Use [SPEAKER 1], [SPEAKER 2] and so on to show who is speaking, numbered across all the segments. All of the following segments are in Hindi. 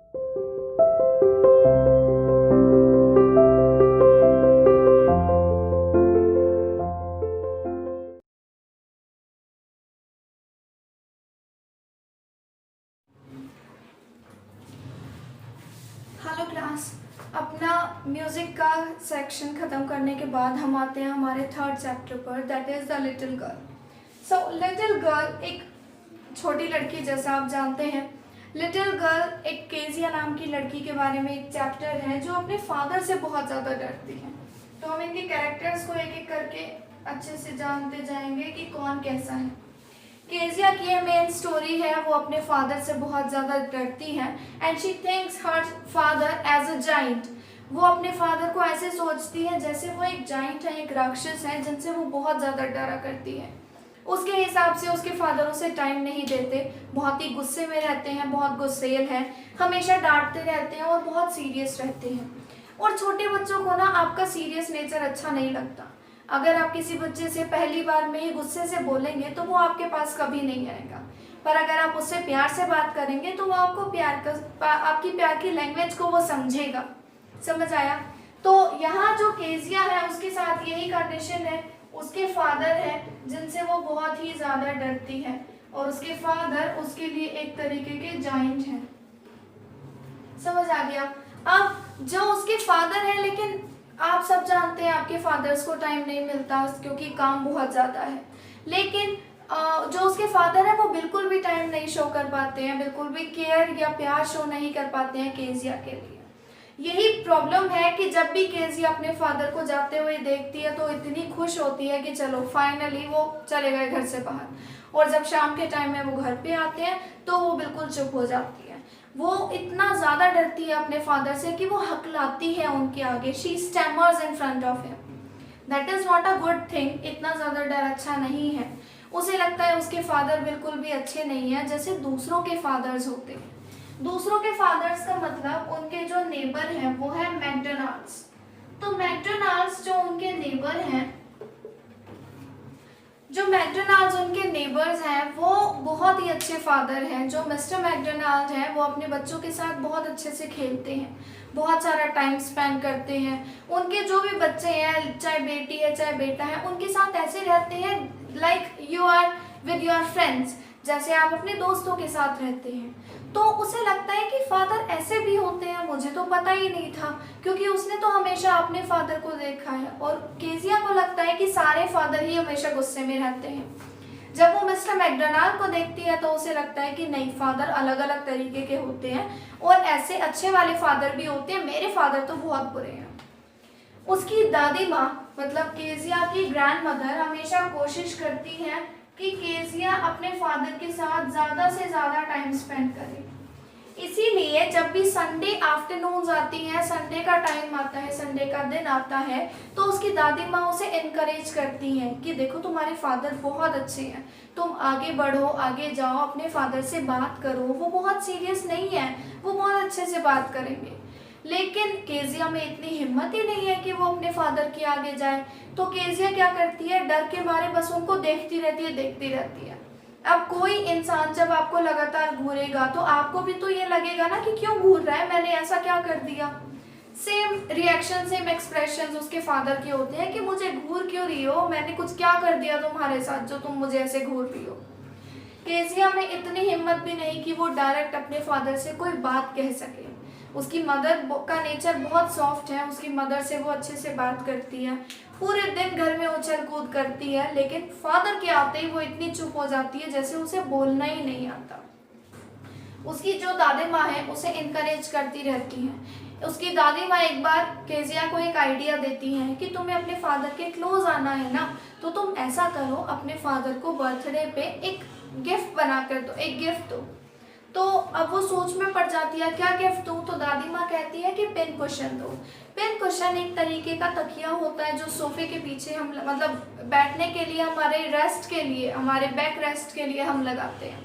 [SPEAKER 1] Hello class. अपना म्यूज़िक का सेक्शन ख़त्म करने के बाद हम आते हैं हमारे थर्ड चैप्टर पर, that is the little girl. So little girl एक छोटी लड़की, जैसा आप जानते हैं। लिटिल गर्ल एक केजिया नाम की लड़की के बारे में एक चैप्टर है जो अपने फादर से बहुत ज़्यादा डरती है। तो हम इनके कैरेक्टर्स को एक एक करके अच्छे से जानते जाएंगे कि कौन कैसा है। केजिया की मेन स्टोरी है, वो अपने फादर से बहुत ज़्यादा डरती है and she thinks her father as a giant. वो अपने फादर को ऐसे सोचती है जैसे वो एक जाइंट है, एक राक्षस है जिनसे वो बहुत ज़्यादा डरा करती है। उसके हिसाब से उसके फादर उसे टाइम नहीं देते, बहुत ही गुस्से में रहते हैं, बहुत गुस्सेल हैं, हमेशा डांटते रहते हैं और बहुत सीरियस रहते हैं। और छोटे बच्चों को ना आपका सीरियस नेचर अच्छा नहीं लगता। अगर आप किसी बच्चे से पहली बार में ही गुस्से से बोलेंगे तो वो आपके पास कभी नहीं आएगा, पर अगर आप उससे प्यार से बात करेंगे तो वो आपको आपकी प्यार की लैंग्वेज को वो समझेगा। समझ आया? तो यहाँ जो केजिया है उसके साथ यही कंडीशन है। उसके फादर है जिनसे वो बहुत ही ज़्यादा डरती है और उसके फादर उसके लिए एक तरीके के जाइंट हैं। समझ आ गया? अब जो उसके फादर है, लेकिन आप सब जानते हैं आपके फादर्स को टाइम नहीं मिलता क्योंकि काम बहुत ज़्यादा है। लेकिन जो उसके फादर है वो बिल्कुल भी टाइम नहीं शो कर पाते हैं, बिल्कुल भी केयर या प्यार शो नहीं कर पाते हैं केजिया के लिए। यही प्रॉब्लम है कि जब भी केजिया अपने फादर को जाते हुए देखती है तो इतनी खुश होती है कि चलो फाइनली वो चले गए घर से बाहर, और जब शाम के टाइम में वो घर पे आते हैं तो वो बिल्कुल चुप हो जाती है। वो इतना ज़्यादा डरती है अपने फादर से कि वो हकलाती है उनके आगे, she stammers in front of him. That is not a good thing. इतना ज़्यादा डर अच्छा नहीं है। उसे लगता है उसके फादर बिल्कुल भी अच्छे नहीं हैं जैसे दूसरों के फादर्स होते हैं। दूसरों के फादर्स का मतलब उनके जो नेबर हैं वो है मैकडोनाल्ड्स। तो मैकडोनाल्ड्स जो उनके नेबर हैं, जो मैकडोनाल्ड्स उनके नेबर्स हैं वो बहुत ही अच्छे फादर हैं। जो मिस्टर मैकडोनाल्ड हैं वो अपने बच्चों के साथ बहुत अच्छे से खेलते हैं, बहुत सारा टाइम स्पेंड करते हैं। उनके जो भी बच्चे हैं, चाहे बेटी है चाहे बेटा है, उनके साथ ऐसे रहते हैं like you are with your friends, जैसे आप अपने दोस्तों के साथ रहते हैं। तो उसे लगता है कि फादर ऐसे भी होते हैं, मुझे तो पता ही नहीं था, क्योंकि उसने तो हमेशा अपने फादर को देखा है। और केजिया को लगता है कि सारे फादर ही हमेशा गुस्से में रहते हैं। जब वो मिस्टर मैकडोनाल्ड को देखती है तो उसे लगता है कि नहीं, फादर अलग अलग तरीके के होते हैं और ऐसे अच्छे वाले फादर भी होते हैं, मेरे फादर तो बहुत बुरे हैं। उसकी दादी माँ मतलब केजिया की ग्रैंड मदर हमेशा कोशिश करती है कि केजिया अपने फादर के साथ ज़्यादा से ज़्यादा टाइम स्पेंड करे। इसीलिए जब भी संडे आफ्टरनून्स आती हैं, संडे का टाइम आता है, संडे का दिन आता है, तो उसकी दादी माँ उसे इनकरेज करती हैं कि देखो तुम्हारे फादर बहुत अच्छे हैं, तुम आगे बढ़ो, आगे जाओ, अपने फादर से बात करो, वो बहुत सीरियस नहीं है, वो बहुत अच्छे से बात करेंगे। लेकिन केजिया में इतनी हिम्मत ही नहीं है कि वो अपने फादर के आगे जाए। तो केजिया क्या करती है, डर के मारे बस उनको देखती रहती है, देखती रहती है। अब कोई इंसान जब आपको लगातार घूरेगा तो आपको भी तो ये लगेगा ना कि क्यों घूर रहा है, मैंने ऐसा क्या कर दिया। सेम रिएक्शन, सेम एक्सप्रेशंस उसके फादर के होते हैं कि मुझे घूर क्यों रही हो, मैंने कुछ क्या कर दिया तुम्हारे साथ जो तुम मुझे ऐसे घूर रही हो। केजिया में इतनी हिम्मत भी नहीं कि वो डायरेक्ट अपने फादर से कोई बात कह सके। उसकी मदर का नेचर बहुत सॉफ्ट है, उसकी मदर से वो अच्छे से बात करती है, पूरे दिन घर में उछल कूद करती है, लेकिन फादर के आते ही वो इतनी चुप हो जाती है जैसे उसे बोलना ही नहीं आता। उसकी जो दादी माँ है उसे इनकरेज करती रहती हैं। उसकी दादी माँ एक बार केजिया को एक आइडिया देती हैं कि तुम्हें अपने फादर के क्लोज आना है ना, तो तुम ऐसा करो, अपने फादर को बर्थडे पे एक गिफ्ट बना कर दो, एक गिफ्ट दो। तो अब वो सोच में पड़ जाती है क्या गिफ्ट दूँ, तो दादी माँ कहती है कि पिन कुशन दो। पिन कुशन एक तरीके का तकिया होता है जो सोफे के पीछे हम मतलब बैठने के लिए, हमारे रेस्ट के लिए, हमारे बैक रेस्ट के लिए हम लगाते हैं।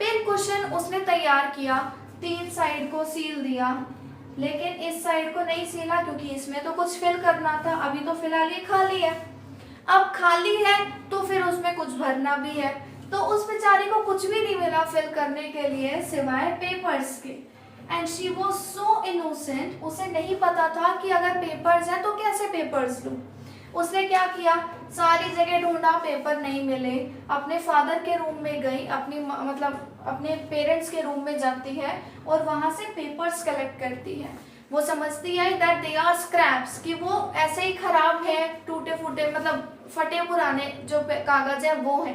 [SPEAKER 1] पिन कुशन उसने तैयार किया, 3 साइड को सील दिया, लेकिन इस साइड को नहीं सीला क्योंकि इसमें तो कुछ फिल करना था। अभी तो फिलहाल ये खाली है। अब खाली है तो फिर उसमें कुछ भरना भी है, तो उस बेचारी को कुछ भी नहीं मिला फिल करने के लिए सिवाय पेपर्स के। And she was so innocent, उसे नहीं पता था कि अगर पेपर्स हैं तो कैसे पेपर्स लूँ। उसने क्या किया, सारी जगह ढूंढा, पेपर नहीं मिले, अपने फादर के रूम में गई, मतलब अपने पेरेंट्स के रूम में जाती है और वहाँ से पेपर्स कलेक्ट करती है। वो समझती है दैट दे आर स्क्रैप्स, कि वो ऐसे ही खराब है, टूटे फूटे, मतलब फटे पुराने जो कागज है वो है।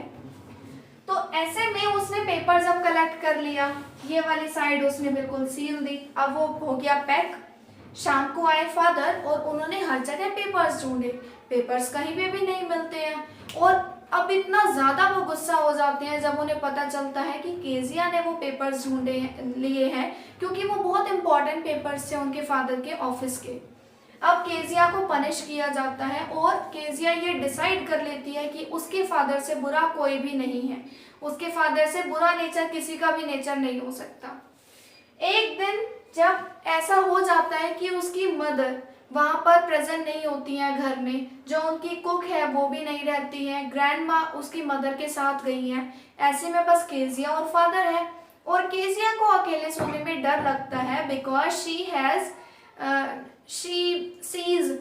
[SPEAKER 1] तो ऐसे में उसने पेपर जब कलेक्ट कर लिया, ये वाली साइड उसने बिल्कुल सील दी, अब वो हो गया पैक। शाम को आए फादर और उन्होंने हर जगह पेपर्स ढूंढे, पेपर्स कहीं पे भी नहीं मिलते हैं। और अब इतना ज़्यादा वो गुस्सा हो जाते हैं जब उन्हें पता चलता है कि केजिया ने वो पेपर्स लिए हैं, क्योंकि वो बहुत इंपॉर्टेंट पेपर्स थे उनके फादर के ऑफिस के। अब केजिया को पनिश किया जाता है और केजिया ये डिसाइड कर लेती है कि उसके फादर से बुरा कोई भी नहीं है, उसके फादर से बुरा नेचर किसी का भी नेचर नहीं हो सकता। एक दिन जब ऐसा हो जाता है कि उसकी मदर वहाँ पर प्रेजेंट नहीं होती हैं घर में, जो उनकी कुक है वो भी नहीं रहती है, ग्रैंड माँ उसकी मदर के साथ गई हैं, ऐसे में बस केजिया और फादर है। और केजिया को अकेले सोने में डर लगता है because she sees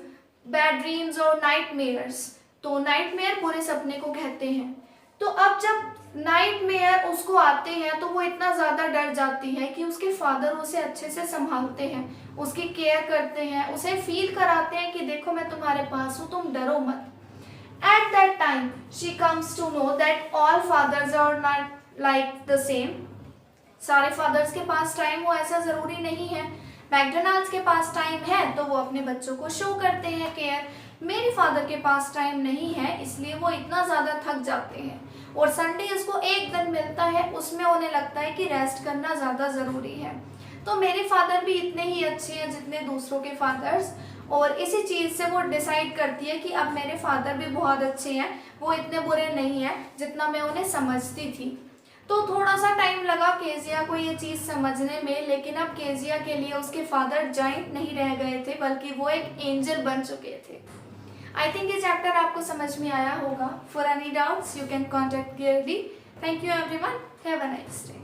[SPEAKER 1] bad dreams और नाइटमेयर्स। तो नाइटमेयर बुरे सपने को कहते हैं। तो अब जब नाइटमेयर उसको आते हैं तो वो इतना ज़्यादा डर जाती है कि उसके फादर उसे अच्छे से संभालते हैं, उसकी केयर करते हैं, उसे फील कराते हैं कि देखो मैं तुम्हारे पास हूँ, तुम डरो मत। At that time she comes to know that all fathers are not like the same. सारे फादर्स के पास टाइम हो ऐसा ज़रूरी नहीं है। मैकडोनाल्ड्स के पास टाइम है तो वो अपने बच्चों को शो करते हैं केयर। मेरे फादर के पास टाइम नहीं है, इसलिए वो इतना ज़्यादा थक जाते हैं और संडेज को एक दिन मिलता है, उसमें उन्हें लगता है कि रेस्ट करना ज़्यादा ज़रूरी है। तो मेरे फादर भी इतने ही अच्छे हैं जितने दूसरों के फादर्स, और इसी चीज़ से वो डिसाइड करती है कि अब मेरे फादर भी बहुत अच्छे हैं, वो इतने बुरे नहीं हैं जितना मैं उन्हें समझती थी। तो थोड़ा सा टाइम लगा केजिया को ये चीज़ समझने में, लेकिन अब केजिया के लिए उसके फादर जाइंट नहीं रह गए थे, बल्कि वो एक एंजल बन चुके थे। आई थिंक ये चैप्टर आपको समझ में आया होगा। For any doubts you can contact गिरडी। Thank you everyone, have a nice day.